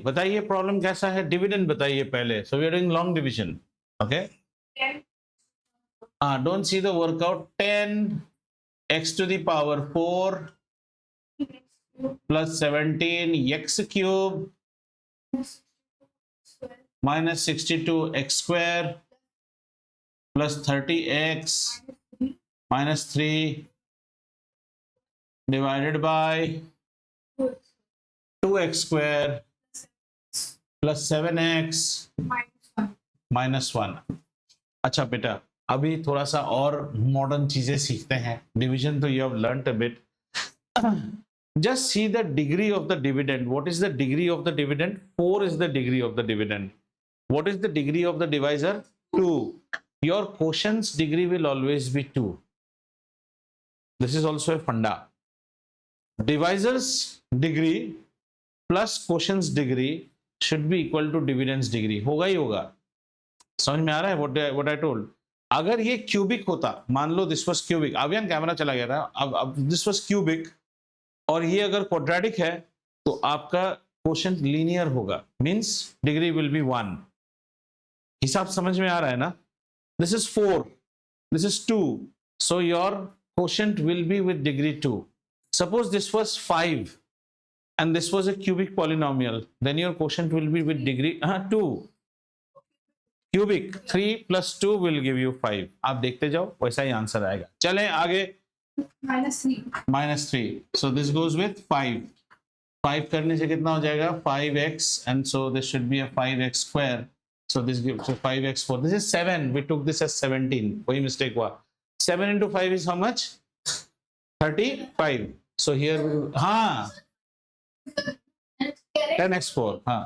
बताइए प्रॉब्लम कैसा है, डिविडेंड बताइए पहले. So we are doing long division. Okay, don't see the workout. 10 x to the power 4 plus 17 x cube minus 62 x square plus 30x minus 3 divided by 2x square plus 7x minus 1. अच्छा बेटा, अभी थोड़ा सा और modern चीजें सीखते हैं. Division तो you have learned a bit. Just see the degree of the dividend. What is the degree of the dividend? 4 is the degree of the dividend. What is the degree of the divisor? 2. Your quotient's degree will always be 2. This is also a funda. Divisor's degree plus quotient's degree should be equal to dividend's degree. होगा ही होगा. समझ में आ रहा है what I told? अगर ये cubic होता, मान लो this was cubic, अभियान कैमरा चला गया था, अब this was cubic और ये अगर क्वाड्रेटिक है तो आपका क्वोशिएंट लीनियर होगा, मींस डिग्री विल बी 1. हिसाब समझ में आ रहा है ना? This is 4, this is 2, so your quotient will be with degree 2. Suppose this was 5 and this was a cubic polynomial, then your quotient will be with degree 2. Cubic 3 plus 2 will give you 5. आप देखते जाओ, वैसा ही answer आएगा. चलें आगे. -3. So this goes with 5. 5 करने से कितना हो जाएगा? 5x, and so this should be a 5x square. So this gives 5x4. This is 7. We took this as 17. वही mistake हुआ. 7 into 5 is how much? 35. So here, हाँ, 10x4. हाँ,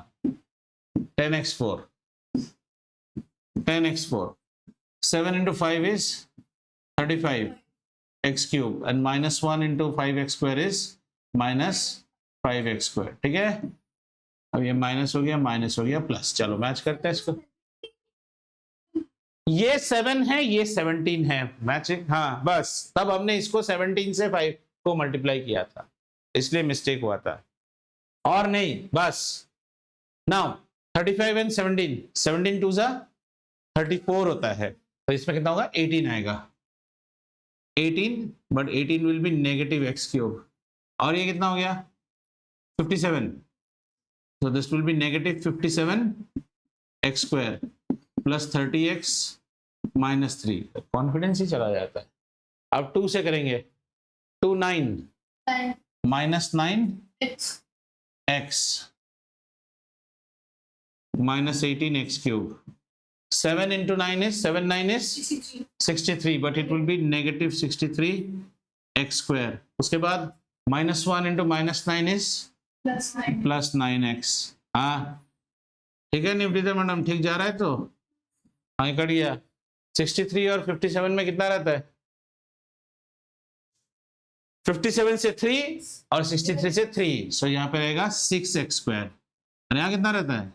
10x4. 10x4. 7 into 5 is 35. x cube and -1 into 5x square is minus 5x square. ठीक है, अब ये minus हो गया प्लस. चलो मैच करते हैं इसको. ये 7 है, ये 17 है, मैचिंग. हाँ बस, तब हमने इसको 17 से 5 को मल्टीप्लाई किया था, इसलिए मिस्टेक हुआ था, और नहीं. बस नाउ 35 एंड 17 2 जा 34 होता है, तो इसमें कितना होगा? 18 आएगा. 18, but 18 will be negative x cube. और ये कितना हो गया? 57. So this will be negative 57 x square plus 30x minus 3. Confidence ही चला जाता है. अब 2 से करेंगे. 2 9 minus 9 x minus 18 x cube. 7 into 9 is 7 9 is 63, but it will be negative 63 x square. उसके बाद -1 into -9 is plus 9x. हाँ ठीक है निवृत्ति मैडम, ठीक जा रहा है तो हाँ कर दिया. 63 और 57 में कितना रहता है? 57 से 3 और 63 से 3, सो यहाँ पे रहेगा 6x square. और यहाँ कितना रहता है?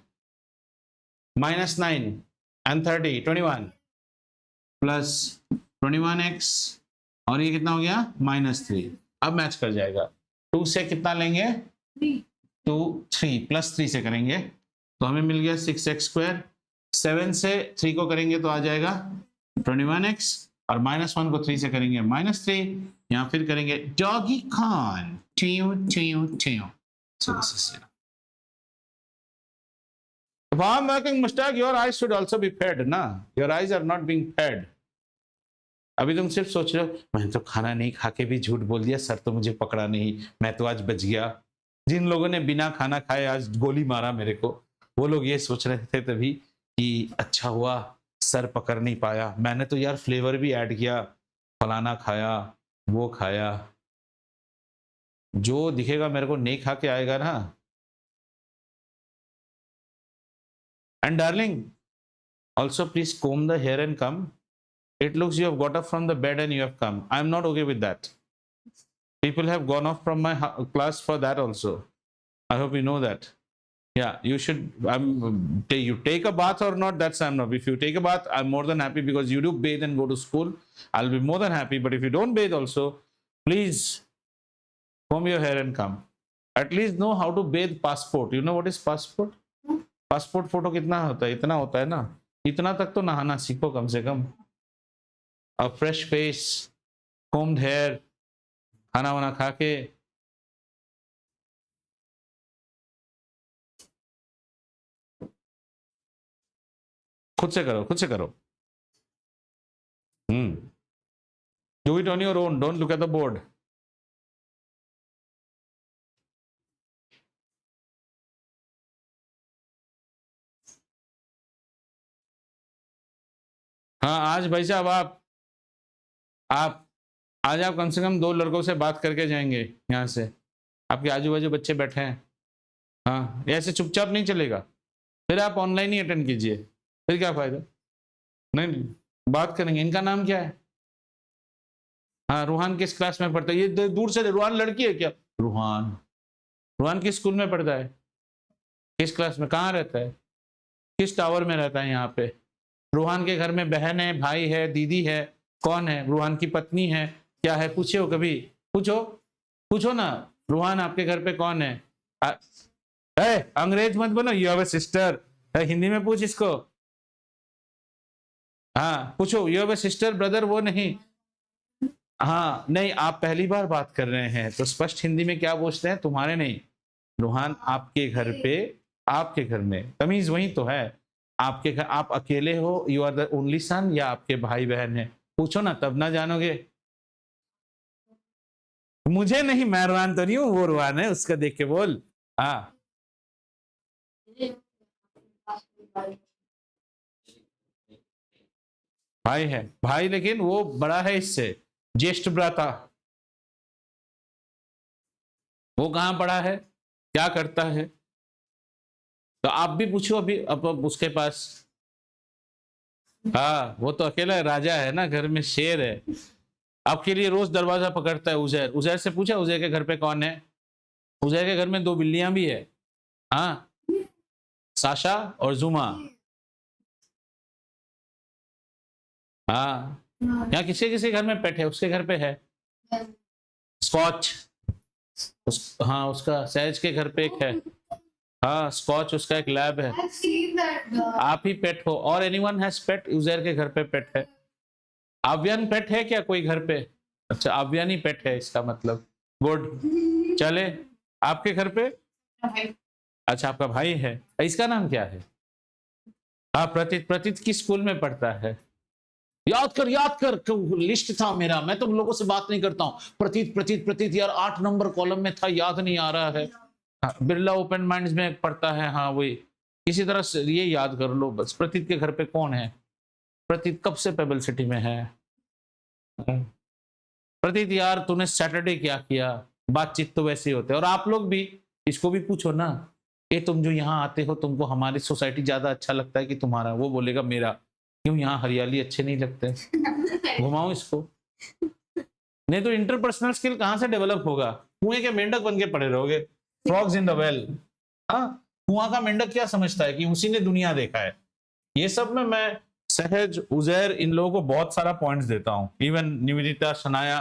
-9 and 30, 21 plus 21x, और ये कितना हो गया? -3. अब मैच कर जाएगा. 2 से कितना लेंगे? 3 प्लस 3 से करेंगे तो हमें मिल गया 6x square. 7 से 3 को करेंगे तो आ जाएगा 21x, और -1 को 3 से करेंगे -3. यहाँ फिर करेंगे डॉगी कॉन. So this is it. If I'm making mistake, your eyes should also be fed, ना? Your eyes are not being fed. अभी तुम सिर्फ सोच रहे हो मैंने तो खाना नहीं खा के भी झूठ बोल दिया, सर तो मुझे पकड़ा नहीं, मैं तो आज बच गया. जिन लोगों ने बिना खाना खाए आज गोली मारा मेरे को, वो लोग ये सोच रहे थे तभी कि अच्छा हुआ सर पकड़ नहीं पाया, मैंने तो यार फ्लेवर भी ऐड किया, फलाना खाया, वो खाया. जो दिखेगा मेरे को नहीं खा के आएगा ना. And darling, also please comb the hair and come. It looks you have got up from the bed and you have come. I am not okay with that. People have gone off from my class for that also. I hope you know that. Yeah, you should. You take a bath or not? That's I'm not. If you take a bath, I'm more than happy because you do bathe and go to school. I'll be more than happy. But if you don't bathe also, please comb your hair and come. at least know how to bathe passport. You know what is passport? Passport photo कितना होता है? इतना होता है ना, इतना तक तो नहाना सीखो कम से कम. A fresh face, combed hair, खाना वाना खा के. खुद से करो, खुद से करो. Do it on your own. Don't look at the board. हाँ, आज भाई साहब आप आज आप कम से कम 2 लड़कों से बात करके जाएंगे यहाँ से. आपके आजू बाजू बच्चे बैठे हैं. हाँ, ऐसे चुपचाप नहीं चलेगा. फिर आप ऑनलाइन ही अटेंड कीजिए, फिर क्या फायदा. नहीं, बात करेंगे. इनका नाम क्या है? हाँ, रूहान किस क्लास में पढ़ता है? ये दूर से रूहान लड़की है क्या? रूहान किस स्कूल में पढ़ता है? किस क्लास में? कहाँ रहता है? किस टावर में रहता है? यहाँ पे रूहान के घर में बहन है, भाई है, दीदी है, कौन है? रूहान की पत्नी है, क्या है? पूछे हो कभी? पूछो ना. रूहान आपके घर पे कौन है? अंग्रेज मत बनो. You have a sister. Hindi में पूछ इसको. हाँ, पूछो. You have a sister, brother? वो नहीं. हाँ, नहीं, आप पहली बार बात कर रहे हैं तो स्पष्ट हिंदी में क्या पूछते हैं? तुम्हारे नहीं. रूहान आपके घर पे, आपके घर में तमीज वही तो है. आपके घर आप अकेले हो? You are the only son, या आपके भाई बहन है? पूछो ना, तब ना जानोगे. मुझे नहीं, मैं रूहान तो नहीं हूँ, वो रूहान है, उसका देख के बोल. हाँ, भाई है, भाई, लेकिन वो बड़ा है इससे, ज्येष्ठ भ्राता. वो कहाँ पड़ा है, क्या करता है? तो आप भी पूछो अभी अब उसके पास. हाँ, वो तो अकेला राजा है ना, घर में शेर है. आपके लिए रोज दरवाजा पकड़ता है. उजैर से पूछा उजैर के घर पे कौन है? उजैर के घर में 2 बिल्लियां भी है. हाँ, साशा और जुमा. हाँ, यहाँ किसी किसी घर में पेट है. उसके घर पे है स्कॉच. हाँ, उसका सहज के घर पे एक है. हाँ, स्कॉच उसका एक लैब है. आप ही पेट हो. और एनीवन हैज पेट? उजैर के घर पे पेट है. आव्यान पेट है क्या कोई घर पे? अच्छा, आव्यान ही पेट है इसका मतलब. गुड, चले. आपके घर पे? अच्छा, आपका भाई है. इसका नाम क्या है? हाँ, प्रतीत किस स्कूल में पढ़ता है? याद कर. लिस्ट था मेरा, मैं तो लोगों से बात नहीं करता हूँ. प्रतीत यार 8 नंबर कॉलम में था, याद नहीं आ रहा है. हाँ, बिरला ओपन माइंड्स में पढ़ता है. हाँ, वही. किसी तरह से ये याद कर लो बस. प्रतीत के घर पे कौन है? प्रतीत कब से पेबल सिटी में है? प्रतीत यार, तूने सैटरडे क्या किया? बातचीत तो वैसे ही होते हैं. और आप लोग भी इसको भी पूछो ना, ये तुम जो यहाँ आते हो, तुमको हमारी सोसाइटी ज्यादा अच्छा लगता है कि तुम्हारा? वो बोलेगा मेरा. क्यों, यहाँ हरियाली अच्छे नहीं लगते? घुमाओ इसको. नहीं तो इंटरपर्सनल स्किल कहाँ से डेवलप होगा? कुएं के मेंढक बन के पड़े रहोगे. Frogs in the well. हाँ, कुआं का मेंढक क्या समझता है कि उसी ने दुनिया देखा है? ये सब में मैं सहज, उजैर, इन लोगों को बहुत सारा पॉइंट्स देता हूँ. इवन निवेदिता, शनाया,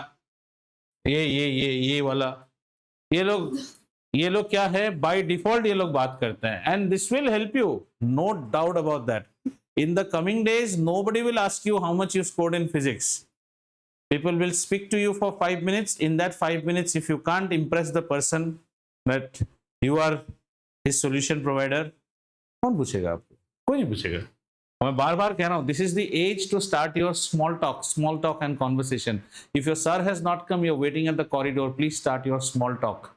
ये वाला, ये लोग क्या है, बाय डिफॉल्ट ये लोग बात करते हैं. And this will help you, no doubt about that. In the coming days, nobody will ask you how much you scored in physics. People will speak to you for 5 minutes. In that 5 minutes, if you can't impress the person that you are his solution provider, कौन पूछेगा आपको? कोई नहीं पूछेगा. मैं बार बार कह रहा हूँ, this is the age to start your small talk and conversation. If your sir has not come, you're waiting at the corridor, please start your small talk.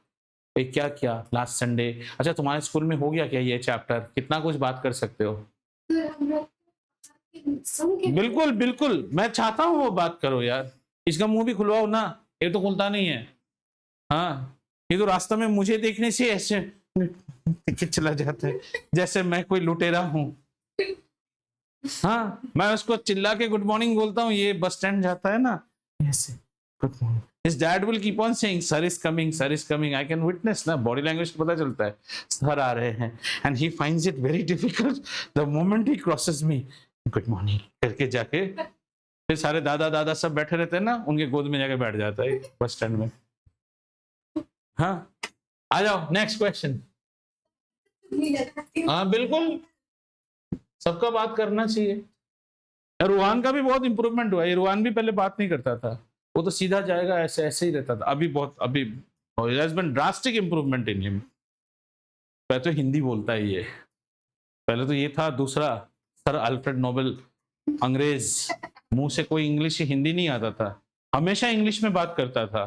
क्या किया लास्ट संडे? अच्छा, तुम्हारे स्कूल में हो गया क्या ये चैप्टर? कितना कुछ बात कर सकते हो. बिल्कुल, मैं चाहता हूँ वो बात करो यार. इसका मुंह भी खुलवाओ ना, ये तो खुलता नहीं है. हाँ, ये तो रास्ता में मुझे देखने से ऐसे चला जाता है जैसे मैं कोई लुटेरा हूँ. हाँ, मैं उसको चिल्ला के गुड मॉर्निंग बोलता हूँ. ये बस स्टैंड जाता है ना, ऐसे good morning. His dad will keep on saying, sir is coming. I can witness ना, बॉडी लैंग्वेज पता चलता है, सर आ रहे हैं. And he finds it very difficult the moment he crosses me, good morning करके जाके फिर सारे दादा सब बैठे रहते हैं ना, उनके गोद में जाके बैठ जाता है बस स्टैंड में. हाँ, आ जाओ नेक्स्ट क्वेश्चन। हाँ बिल्कुल, सबका बात करना चाहिए। रूहान का भी बहुत इंप्रूवमेंट हुआ है। रूहान भी पहले बात नहीं करता था, वो तो सीधा जाएगा, ऐसे ऐसे ही रहता था। अभी ड्रास्टिक इंप्रूवमेंट इन हिम। पहले तो हिंदी बोलता है ये, पहले तो ये था दूसरा सर अल्फ्रेड नोबेल अंग्रेज, मुंह से कोई इंग्लिश हिंदी नहीं आता था, हमेशा इंग्लिश में बात करता था।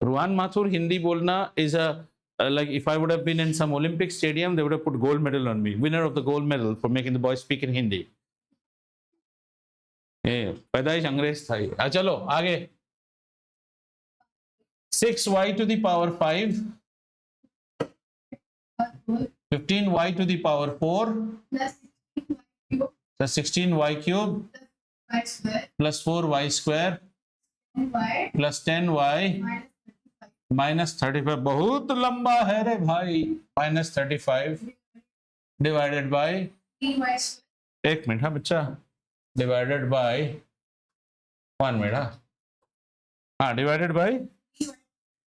रूहान माथुर हिंदी बोलना is a like if I would have been in some Olympic stadium, they would have put gold medal on me, winner of the gold medal for making the boys speak in Hindi. पैदाइश अंग्रेज था ये। चलो आगे। 6y to the power 5, 15y to the power 4 plus 16y cube plus 4y square plus 10y minus 35। बहुत लंबा है रे भाई। minus 35 divided by, एक मिनट हाँ बच्चा, divided by 1 मिनट, हाँ divided by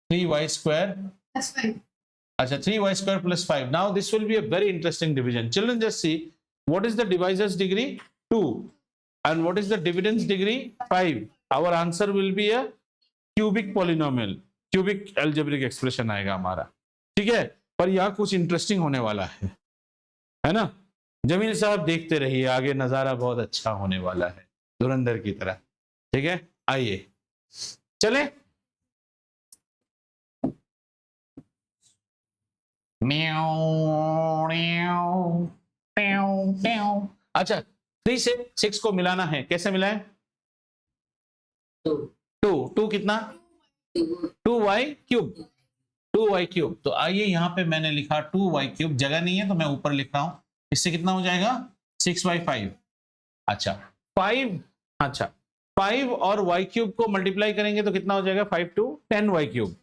3y square plus 5। अच्छा 3y square plus 5। Now this will be a very interesting division. Children, just see what is the divisor's degree 2 and what is the dividend's degree 5. Our answer will be a cubic polynomial, cubic algebraic expression आएगा हमारा, ठीक है। पर यहाँ कुछ interesting होने वाला है ना। जमील साहब देखते रहिए, आगे नजारा बहुत अच्छा होने वाला है धुरंधर की तरह, ठीक है। आइए चले। अच्छा 3 से 6 को मिलाना है, कैसे मिलाएं? 2 कितना? 2y cube, 2y cube. तो आइए यहाँ पे मैंने लिखा 2y क्यूब, जगह नहीं है तो मैं ऊपर लिख रहा हूं। इससे कितना हो जाएगा? 6y5। अच्छा 5, अच्छा 5 और y क्यूब को मल्टीप्लाई करेंगे तो कितना हो जाएगा? 5 to 10y cube.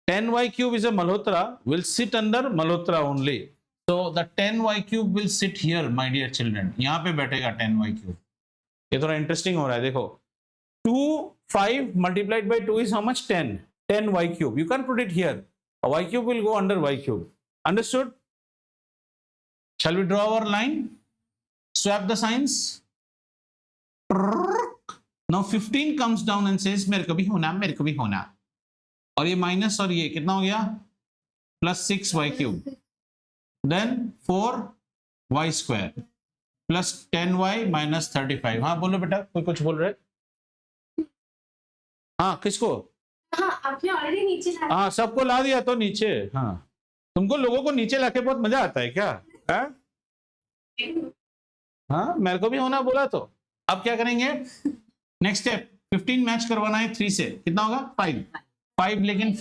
10y cube is a Malhotra, will sit under Malhotra only. So the 10y cube will sit here, my dear children. यहाँ पे बैठेगा 10y cube। ये थोड़ा इंटरेस्टिंग हो रहा है, देखो 5 multiplied by 2 is how much? 10 y cube. You can't put it here. A y cube will go under y cube. Understood? Shall we draw our line? Swap the signs. Now 15 comes down and says मेरे को भी होना, मेरे को भी होना। और ये माइनस और ये कितना हो गया? Plus 6y cube. Then 4y square plus 10y minus 35। हाँ बोलो बेटा, कोई कुछ बोल रहे? हाँ किसको? हाँ आपने ऑलरेडी नीचे ला, हाँ सबको ला दिया तो नीचे। हाँ तुमको लोगों को नीचे लाके बहुत मजा आता है क्या? हाँ मेरे को भी होना बोला तो। अब क्या करेंगे? नेक्स्ट स्टेप 15 मैच करवाना है 3 से, कितना होगा? 5 लेकिन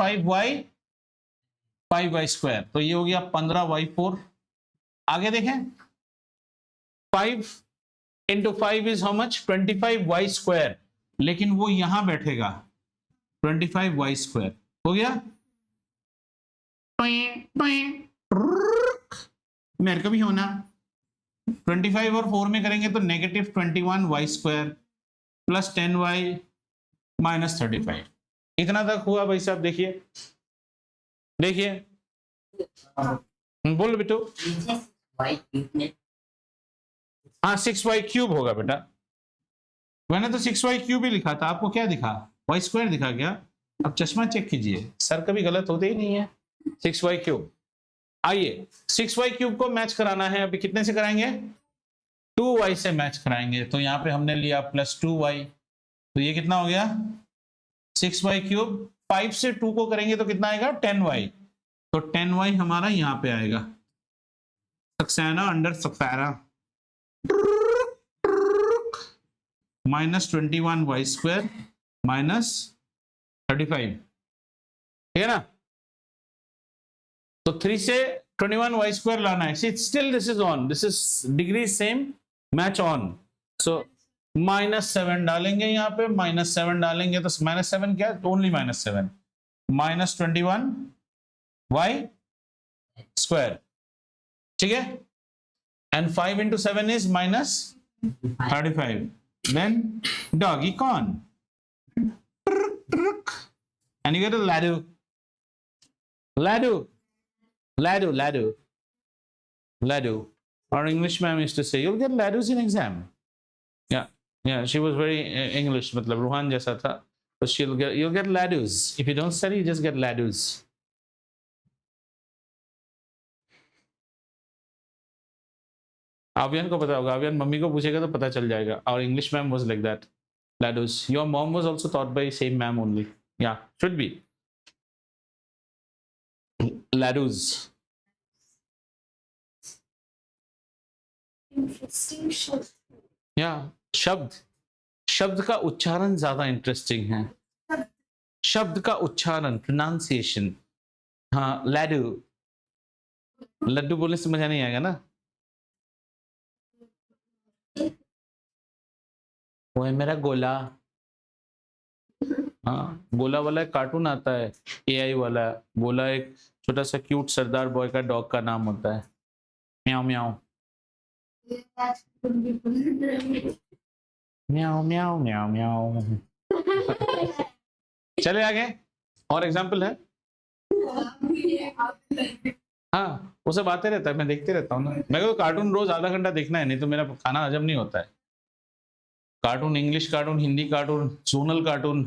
5y स्क्वायर, तो ये हो गया 15y4। आगे देखें 5 into 5 is how much? 25y square, लेकिन वो यहां बैठेगा 25y स्क्वायर। हो गया? मेरे को भी होना। 25 और 4 में करेंगे तो negative 21y square plus 10y minus 35। इतना तक हुआ भाई साहब? देखिए देखिए, बोलो बेटो। हाँ 6y क्यूब होगा बेटा, मैंने तो 6y क्यूब ही लिखा था, आपको क्या दिखा? y स्क्वायर दिखा क्या? अब चश्मा चेक कीजिए, सर कभी गलत होते ही नहीं है। 6y cube. आइए 6y क्यूब को मैच कराना है, अभी कितने से कराएंगे? 2y से मैच कराएंगे। तो यहाँ पे हमने लिया प्लस 2y, तो ये कितना हो गया? 6y cube. 5 से 2 को करेंगे तो कितना आएगा? 10y। तो 10y हमारा यहाँ पे आएगा, Saxena under Saxena minus 21y square minus 35, ठीक है ना। तो 3 से 21y स्क्वायर लाना है। Still this is on, this is degree same, match on. So -7 डालेंगे यहाँ पे, -7 डालेंगे तो -7 क्या? ओनली -7 माइनस 21y स्क्वायर, ठीक है। And 5 into 7 is minus 35। Then doggy con and you get a ladder, Ladu, ladu, ladu, ladu. Our English ma'am used to say, "You'll get ladus in exam." Yeah, yeah. She was very English, मतलब रूहान जैसा था. So you'll get ladus if you don't study. You just get ladus. आवियन को पता होगा. आवियन mummy को पूछेगा तो पता चल जाएगा. Our English ma'am was like that. Ladus. Your mom was also taught by same ma'am only. Yeah, should be. Ladus. Interesting शब्द. या शब्द, शब्द का उच्चारण ज्यादा इंटरेस्टिंग है. शब्द का उच्चारण, प्रोनाउंसिएशन. हाँ, लड्डू. लड्डू बोलने से मजा नहीं आएगा ना. वो है मेरा गोला. हाँ, गोला वाला एक कार्टून आता है, एआई वाला. गोला एक छोटा सा क्यूट सरदार बॉय का डॉग का नाम होता है. म्याओ म्याओ म्याओ म्याओ म्याओ म्याओ. चले आगे. और एग्जाम्पल है. हाँ, वो सब आते रहता है, मैं देखते रहता हूँ ना. मेरे को कार्टून रोज आधा घंटा देखना है, नहीं तो मेरा खाना हजम नहीं होता है. Cartoon, English cartoon, Hindi cartoon, Sonal cartoon.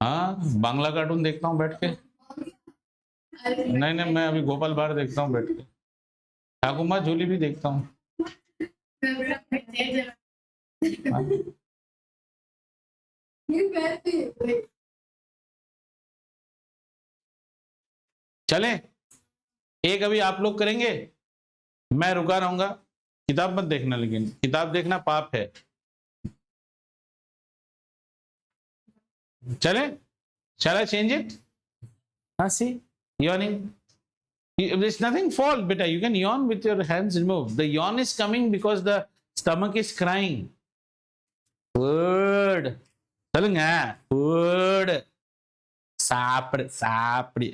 हाँ, बांग्ला कार्टून देखता हूँ बैठ के. नहीं नहीं, मैं अभी गोपाल भाड़ देखता हूँ बैठ के. ठाकुमा झूली भी देखता हूँ. हाँ? चले एक अभी आप लोग करेंगे, मैं रुका रहूंगा. किताब मत देखना, लेकिन किताब देखना पाप है. चले, shall I change it? See, yawning. There's nothing fault, beta. You can yawn with your hands removed. The yawn is coming because the stomach is crying. Food. சொல்லுங்க. Food. சாப்பிடு சாப்பிடு.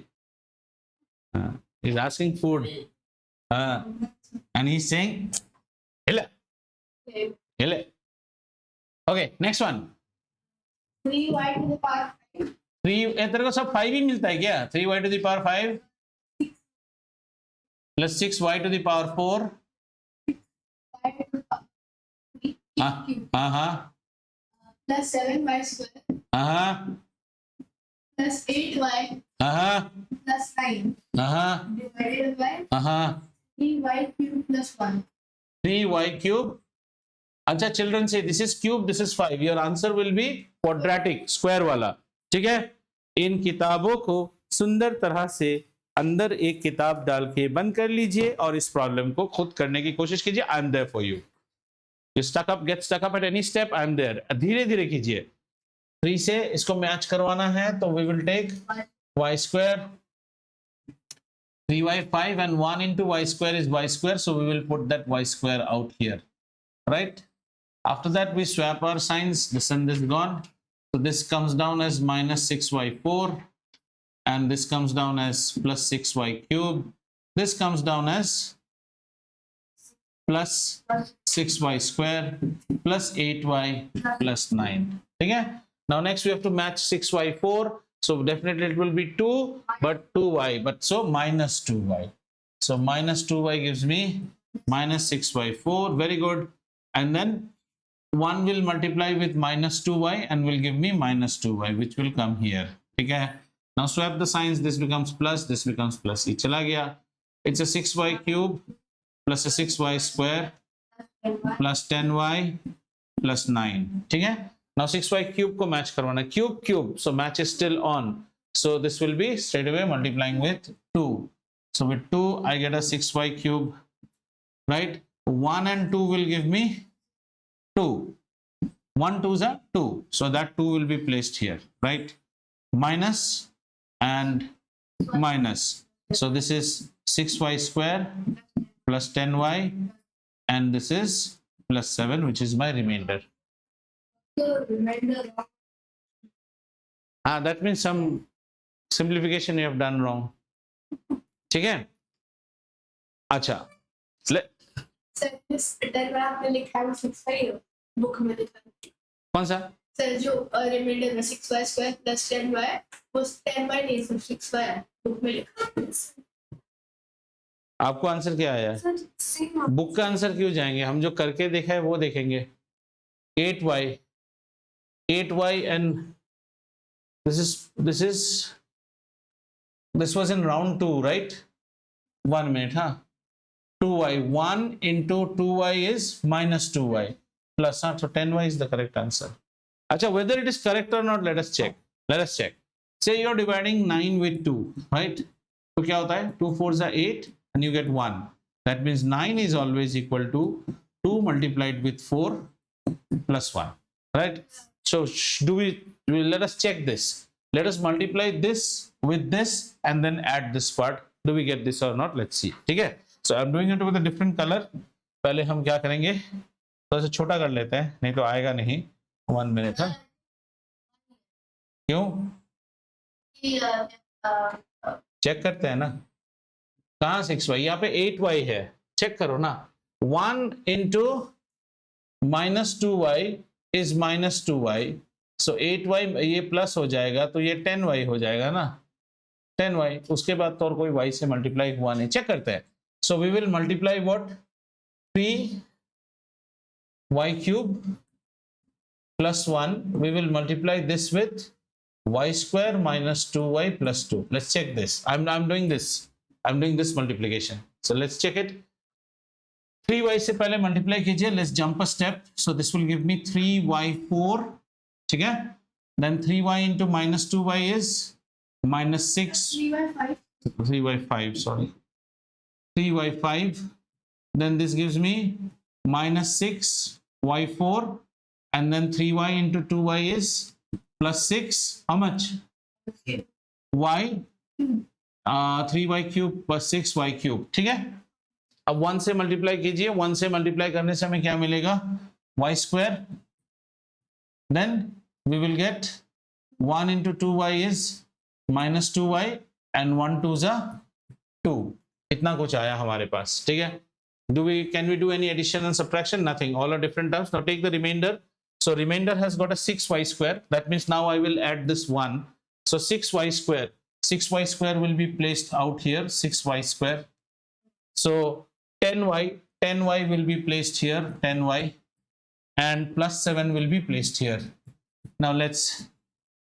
He's asking food. And he's saying, "Illa, illa." Okay, next one. 3y to the power 5. 3 तेरे को सब 5 ही मिलता है क्या? 3y to the power 5 plus 6y to the power 4. Plus 7y square. Plus 8y. Plus 9. Divided by 3y cube plus 1. 3y cube. अच्छा, children say this is cube, this is 5. Your answer will be quadratic, square वाला. ठीक है. इन किताबों को सुंदर तरह से अंदर एक किताब डाल के बंद कर लीजिए और इस प्रॉब्लम को खुद करने की कोशिश कीजिए. I am there for you. You get stuck up at any step, I am there. धीरे धीरे कीजिए. 3 से इसको मैच करवाना है तो we will take y square. 3y5 and 1 into y square is y square, so we will put that y square out here, right? After that we swap our signs. This and this gone, so this comes down as minus 6y4 and this comes down as plus 6y cube. This comes down as plus 6y square plus 8y plus 9. Okay? Now next we have to match 6y4. So definitely it will be 2, but 2y. But so minus 2y. So minus 2y gives me minus 6y4. Very good. And then 1 will multiply with minus 2y and will give me minus 2y, which will come here. Okay? Now swap the signs. This becomes plus, this becomes plus. Ye chala gaya. It's a 6y cube plus a 6y square plus 10y plus 9. Okay? Now 6y cube को match करवाना. Cube, so match is still on. So this will be straight away multiplying with 2. So with 2 I get a 6y cube, right? 1 and 2 will give me 2. 1 2s are 2. So that 2 will be placed here, right? Minus and minus. So this is 6y square plus 10y and this is plus 7, which is my remainder. That means some simplification you have done wrong. ठीक है. अच्छा, sir इस derivative आपने लिखा है 6y book में लिखा है. कौन सा? सर जो रिमाइंडर में 6y स्क्वायर प्लस 10y वो 10y नहीं सिर्फ 6y है बुक में लिखा है। आपको आंसर क्या आया? बुक का आंसर क्यों जाएंगे, हम जो करके देखा है वो देखेंगे। 8y and this was in round 2, right? 1 minute, huh? 2y, 1 into 2y is minus 2y plus, huh? So 10y is the correct answer. Acha, whether it is correct or not, let us check. Say you're dividing 9 with 2, right? तो क्या होता है? 2 4s are 8 and you get 1. That means 9 is always equal to 2 multiplied with 4 plus 1, right? So let us check this. Let us multiply this with this and then add this part. Do we get this or not? Let's see. ठीक है? So I'm doing it with a different color. पहले हम क्या करेंगे? थोड़ा सा छोटा कर लेते हैं, नहीं तो आएगा नहीं। 1 minute, हाँ? क्यों? चेक करते हैं ना। कहाँ 6y? यहाँ पे 8y है, चेक करो ना। 1 into minus 2y is minus 2y, so 8y ये प्लस हो जाएगा तो ये 10y हो जाएगा ना, 10y। उसके बाद तो और कोई y से मल्टीप्लाई हुआ नहीं, चेक करते हैं। So we will multiply what? 3y cube plus 1. We will multiply this with y square minus 2y plus 2. Let's check this. I'm doing this. I'm doing this multiplication. So let's check it. 3y से पहले multiply कीजिए. Let's jump a step. So this will give me 3y4. ठीक है? Then 3y into minus 2y is minus 6. 3y5. 3y5. Sorry. 3y5. Then this gives me minus 6y4. And then 3y into 2y is plus 6. How much? y. 3y cube plus 6y cube. ठीक है? अब 1 से multiply कीजिए. 1 से multiply करने से हमें क्या मिलेगा? y square. Then we will get 1 into 2y is minus 2y and 1 2 is 2. इतना कुछ आया हमारे पास. ठीक है? Can we do any addition and subtraction? Nothing. All are different terms. Now take the remainder. So remainder has got a 6y square. That means now I will add this 1. So 6y square. 6y square will be placed out here. 6y square. So 10y will be placed here. 10y. And plus 7 will be placed here. Now let's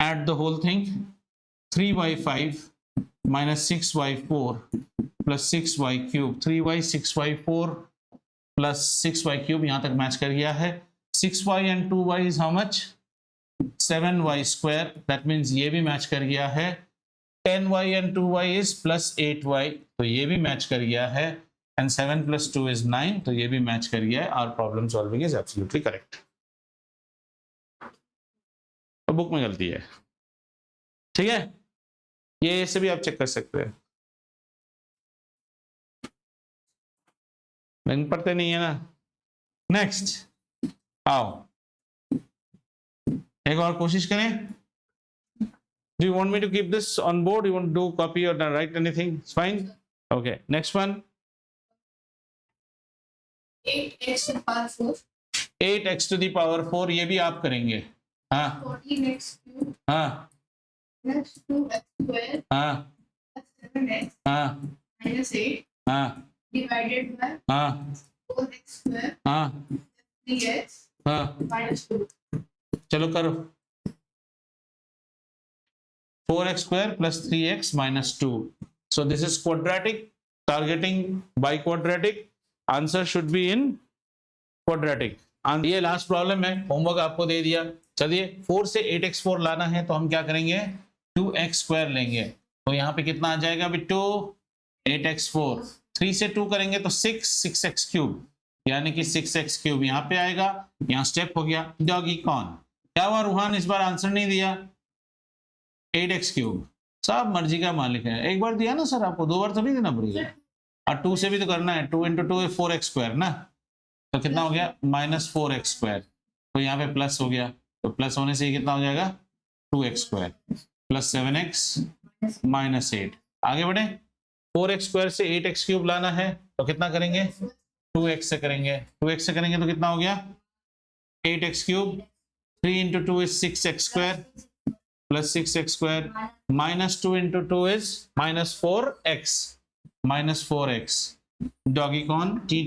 add the whole thing. 3y5 minus 6y4 plus 6y cube. 3y 6y4 plus 6y cube. यहाँ तक match कर गया है. 6y and 2y is how much? 7y square. That means ये भी match कर गया है. 10y and 2y is plus 8y. तो ये भी मैच कर गया है. And 7 plus 2 is 9. तो ये भी मैच कर गया है. Our problem solving is absolutely correct. तो बुक में गलती है. ठीक है? ये ऐसे भी आप चेक कर सकते हैं. मैंने पढ़ते नहीं है ना. नेक्स्ट आओ एक और कोशिश करें. Do you want me to keep this on board? You want to do copy or write anything? It's fine. Okay. Next one. 8x to the power 4. 8x to the power 4. ये भी आप करेंगे. हाँ. 14x cube. हाँ. Plus 2x square. हाँ. Plus 7x. हाँ. Minus 8. हाँ. Divided by हाँ. 4x square. हाँ. 3x. हाँ. Minus 2. चलो करो. 4x square plus 3x minus 2. So this is quadratic. Targeting by quadratic. Answer should be in quadratic. ये लास्ट प्रॉब्लम है. होमवर्क आपको दे दिया. चलिए 4 से 8x4 लाना है तो हम क्या करेंगे? 2x square लेंगे. तो यहाँ पे कितना आ जाएगा बिट्टू? 8x4. 3 से 2 करेंगे तो 6x क्यूब. यानी कि 6x क्यूब यहाँ पे आएगा. यहाँ स्टेप हो गया. डॉगी कौन? क्या हुआ रूहान? इस बार आंसर नहीं दिया. 8x cube. सब मर्जी का मालिक है. एक बार दिया ना सर आपको, 2 बार तो नहीं देना पड़ेगा. और 2 से भी तो करना है. 2 into 2 है 4x स्क्वायर ना. तो कितना हो गया? Minus 4x square. तो यहाँ पे प्लस हो गया. तो प्लस होने से कितना हो जाएगा? 2x square plus 7x minus 8. आगे बढ़े. 4x स्क्वायर से 8x क्यूब लाना है तो कितना करेंगे? 2x से करेंगे. 2x से करेंगे तो कितना हो गया? 8x cube. 3 into 2 is 6x square plus 6x square minus 2 into 2 is minus 4x minus 4x डॉगी कॉन टी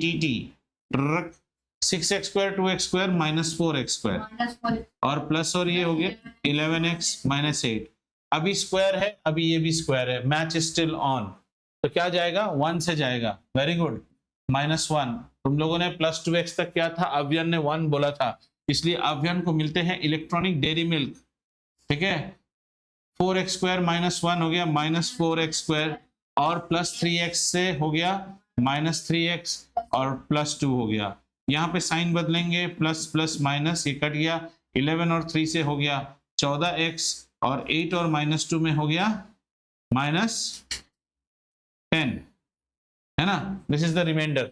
6x square 2x square minus 4x square और प्लस और ये हो गया 11x minus 8। अभी स्क्वायर है, अभी ये भी स्क्वायर है, मैच स्टिल ऑन, तो क्या जाएगा 1 से जाएगा। Very good, -1। तुम लोगों ने प्लस 2x तक क्या था, अव्यन ने 1 बोला था, इसलिए अव्यन को मिलते हैं इलेक्ट्रॉनिक डेयरी मिल्क। ठीक है, 4x स्क्वायर -1 हो गया -4x स्क्वायर और प्लस 3x से हो गया -3x और प्लस 2 हो गया। यहाँ पे साइन बदलेंगे, प्लस प्लस माइनस, ये कट गया, 11 और 3 से हो गया 14x और 8 और -2 में हो गया -10, है ना। This is the remainder,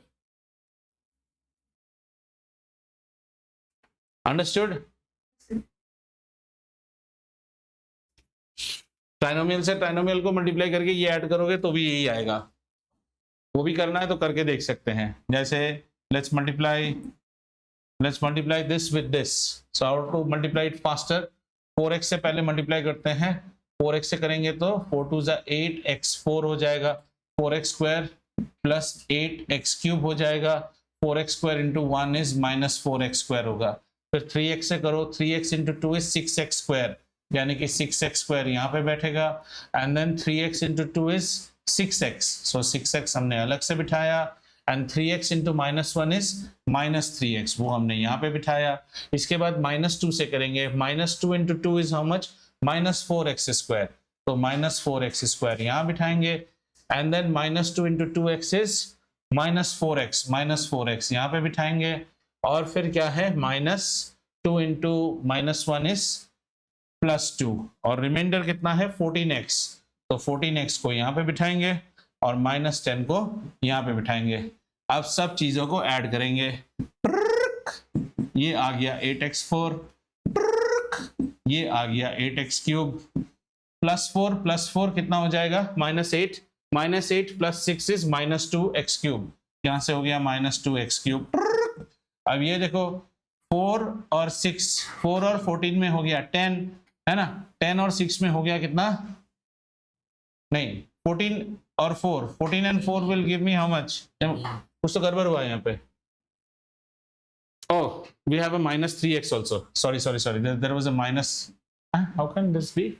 understood. Trinomial से ट्राइनोमियल को मल्टीप्लाई करके ये ऐड करोगे तो भी यही आएगा। वो भी करना है तो करके देख सकते हैं। जैसे let's multiply this with this, so how to multiply it faster। 4x से पहले मल्टीप्लाई करते हैं, 4x से करेंगे तो 4 2 जा 8x4 हो जाएगा, 4x square plus 8x cube हो जाएगा, 4x square into 1 is -4x square होगा। फिर 3x से करो, 3x into 2 is 6x square, यानी कि 6x स्क्वायर यहाँ पे बैठेगा, and then 3x into 2 is 6x, so 6x हमने अलग से बिठाया, and 3x into -1 is -3x, वो हमने यहाँ पे बिठाया। इसके बाद -2 से करेंगे, -2 into 2 is how much, -4x square, तो -4x स्क्वायर यहाँ बिठाएंगे, and then -2 into 2x is -4x यहाँ पे बिठाएंगे, और फिर क्या है -2 इंटू -1 इज +2, और रिमाइंडर कितना है 14x, तो 14x को यहाँ पे बिठाएंगे और -10 को यहाँ पे बिठाएंगे। अब सब चीजों को ऐड करेंगे, ये आ गया 8x4, ये आ गया 8x क्यूब, +4 कितना हो जाएगा -8, -8 + 6 इज -2x क्यूब, यहाँ से हो गया -2x क्यूब। अब ये देखो 4 और 6, 4 और 14 में हो गया 10, है ना, 10 और 6 में हो गया कितना, नहीं 14 और 4, 14 and 4 will give me how much, कुछ तो गड़बड़ हुआ है यहाँ पे। Oh, we have a -3x also, sorry, there was a minus, how can this be,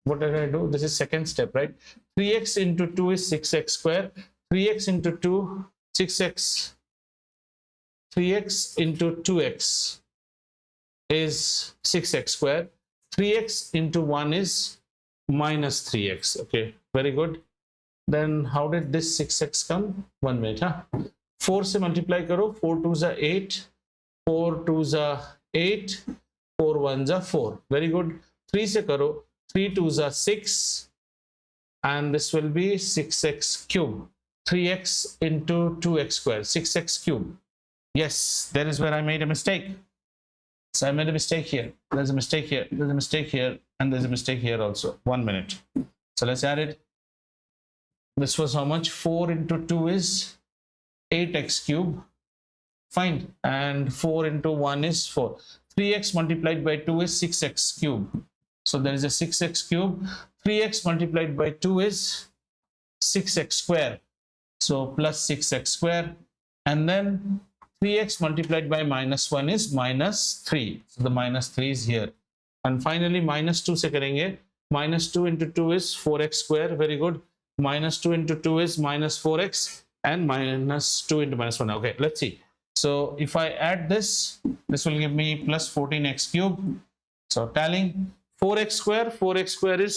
what did I do, this is second step, right? 3x into 2 is 6x square, 3x into 2 6x, 3x into 2x is 6x square, 3x into 1 is -3x, okay, very good। Then how did this 6x come, 1 minute, huh? 4 से multiply करो, 4 2 जा 8, 4 2 जा 8, 4 1 जा 4, very good। 3 से करो, 3 2 जा 6, and this will be 6x cube, 3x into 2x square, 6x cube, yes, that is where I made a mistake. So I made a mistake here, there's a mistake here, there's a mistake here, and there's a mistake here also, 1 minute। So let's add it, this was how much, 4 into 2 is 8x cube, fine, and 4 into 1 is 4, 3x multiplied by 2 is 6x cube, so there is a 6x cube, 3x multiplied by 2 is 6x square, so plus 6x square, and then 3x multiplied by -1 is -3, so the -3 is here, and finally -2 से करेंगे, -2 into 2 is 4x square, very good, -2 into 2 is -4x, and -2 into -1, okay, let's see। So if I add this, this will give me +14x cube, so tallying 4x square is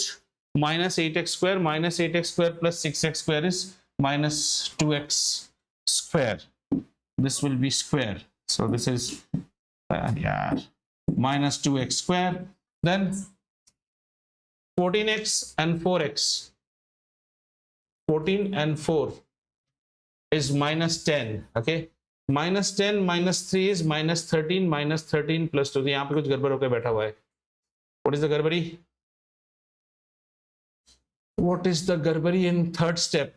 -8x square, -8x square plus 6x square is -2x square, this will be square, so this is -2x square, then 14x and 4x, 14 and 4 is -10, okay, -10 -3 is -13, -13 plus 2, यहाँ पे कुछ गड़बड़ होकर बैठा हुआ है, what is the गड़बड़ी, what is the गड़बड़ी in third step,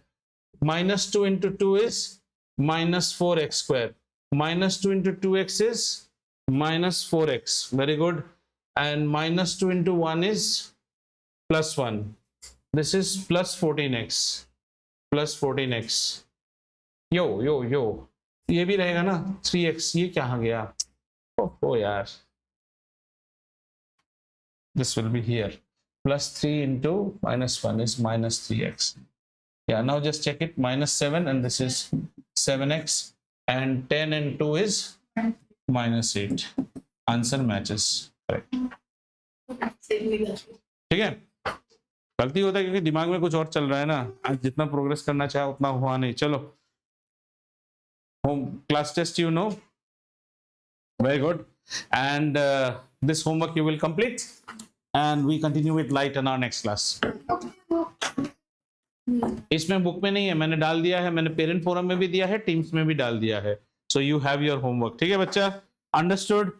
-2 into 2 is -4x square, -2 into 2x is minus 4x. Very good. And minus 2 into 1 is plus 1. This is plus 14x. Plus 14x. Yo. ये भी रहेगा ना 3x. ये कहाँ गया? Oh यार. This will be here. Plus 3 into minus 1 is minus 3x. Yeah, now just check it. Minus 7 and this is 7x. And 10 and 2 is minus 8. Answer matches. Correct. ठीक है, गलती होता है क्योंकि दिमाग में कुछ और चल रहा है ना. आज जितना प्रोग्रेस करना चाहे उतना हुआ नहीं. चलो, home class test you know. Very good. And this homework you will complete and we continue with light in our next class. इसमें बुक में नहीं है, मैंने डाल दिया है, मैंने पेरेंट फोरम में भी दिया है, टीम्स में भी डाल दिया है. So you have your homework. ठीक है बच्चा, understood?